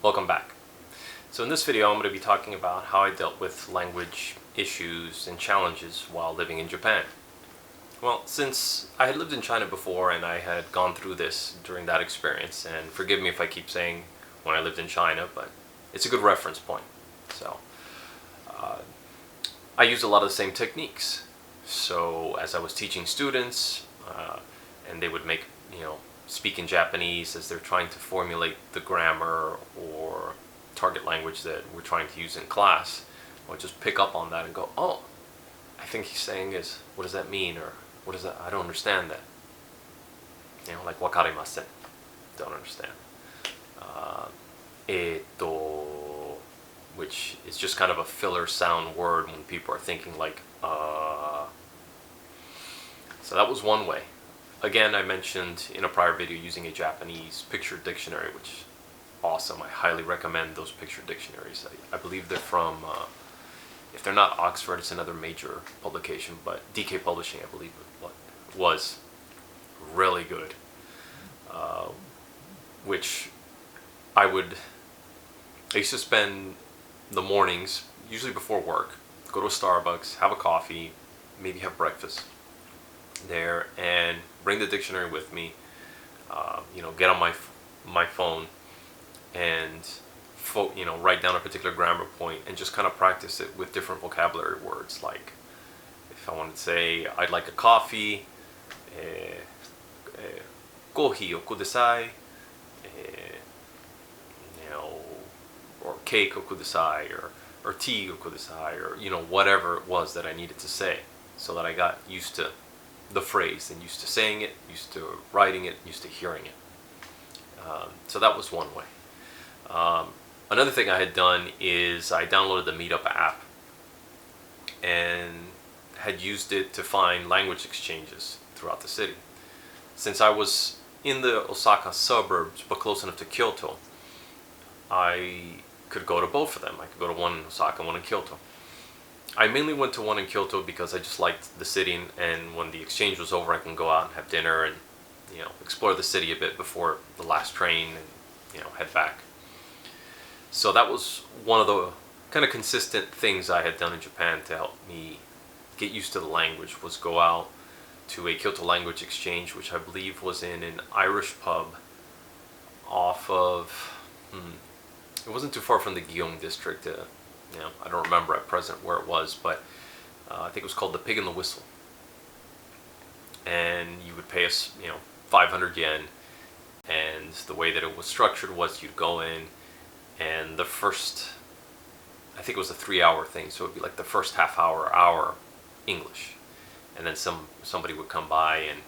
Welcome back. So in this video I'm going to be talking about how I dealt with language issues and challenges while living in Japan. Well, since I had lived in China before and I had gone through this during that experience, and forgive me if I keep saying when I lived in China, but it's a good reference point. So I used a lot of the same techniques. So as I was teaching students and they would make, speak in Japanese as they're trying to formulate the grammar or target language that we're trying to use in class, I would just pick up on that and go, oh, I think he's saying is, what does that mean? Or what is that? I don't understand that. Like wakarimasen. Don't understand. Which is just kind of a filler sound word when people are thinking like, So that was one way. Again, I mentioned in a prior video using a Japanese picture dictionary, which is awesome. I highly recommend those picture dictionaries. I believe they're from, if they're not Oxford, it's another major publication, but DK Publishing, I believe it was really good. Which I used to spend the mornings, usually before work, go to a Starbucks, have a coffee, maybe have breakfast there, and bring the dictionary with me, get on my phone and write down a particular grammar point and just kind of practice it with different vocabulary words. Like if I wanted to say I'd like a coffee, kohi o kudasai, or cake o kudasai, or tea o kudasai, or whatever it was that I needed to say, so that I got used to the phrase and used to saying it, used to writing it, used to hearing it. So that was one way. Another thing I had done is I downloaded the Meetup app and had used it to find language exchanges throughout the city. Since I was in the Osaka suburbs but close enough to Kyoto, I could go to both of them. I could go to one in Osaka and one in Kyoto. I mainly went to one in Kyoto because I just liked the city, and when the exchange was over I can go out and have dinner and explore the city a bit before the last train and head back. So that was one of the kind of consistent things I had done in Japan to help me get used to the language, was go out to a Kyoto language exchange, which I believe was in an Irish pub off of, it wasn't too far from the Gyeong district. I don't remember at present where it was, but I think it was called the Pig and the Whistle. And you would pay us, 500 yen, and the way that it was structured was you'd go in, and the first, I think it was a 3-hour thing, so it'd be like the first half hour English, and then somebody would come by and,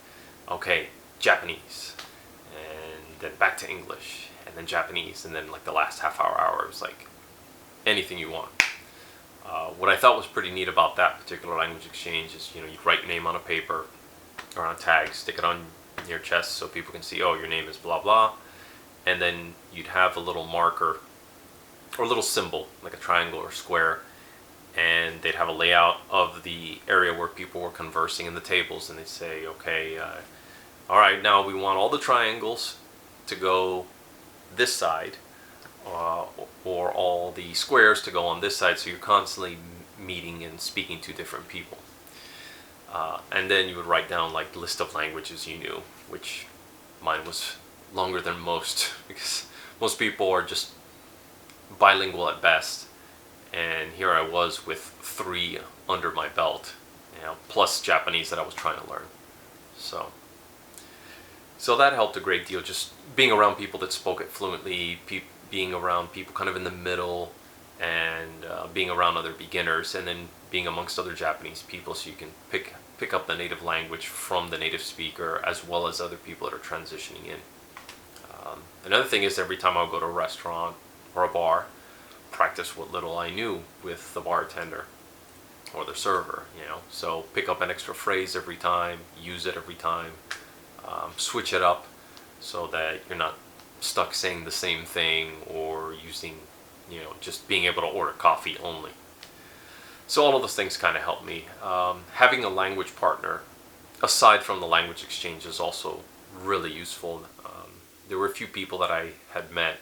okay, Japanese, and then back to English, and then Japanese, and then like the last half hour it was like anything you want. What I thought was pretty neat about that particular language exchange is, you'd write your name on a paper or on a tag, stick it on your chest so people can see, oh, your name is blah blah, and then you'd have a little marker or a little symbol like a triangle or square, and they'd have a layout of the area where people were conversing in the tables, and they'd say, okay, all right, now we want all the triangles to go this side, or all the squares to go on this side, so you're constantly meeting and speaking to different people. And then you would write down like the list of languages you knew, which mine was longer than most because most people are just bilingual at best, and here I was with 3 under my belt, plus Japanese that I was trying to learn. So that helped a great deal, just being around people that spoke it fluently, being around people kind of in the middle, and being around other beginners, and then being amongst other Japanese people, so you can pick up the native language from the native speaker as well as other people that are transitioning in. Another thing is, every time I would go to a restaurant or a bar, practice what little I knew with the bartender or the server, so pick up an extra phrase every time, use it every time, switch it up so that you're not stuck saying the same thing or using, just being able to order coffee only. So all of those things kind of helped me. Having a language partner, aside from the language exchange, is also really useful. There were a few people that I had met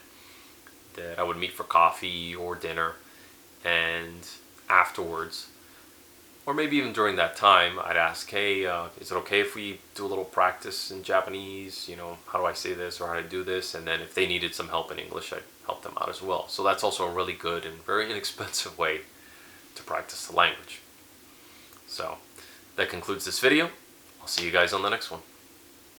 that I would meet for coffee or dinner, and afterwards, or maybe even during that time, I'd ask, hey, is it okay if we do a little practice in Japanese? You know, how do I say this or how do I do this? And then if they needed some help in English, I'd help them out as well. So that's also a really good and very inexpensive way to practice the language. So that concludes this video. I'll see you guys on the next one.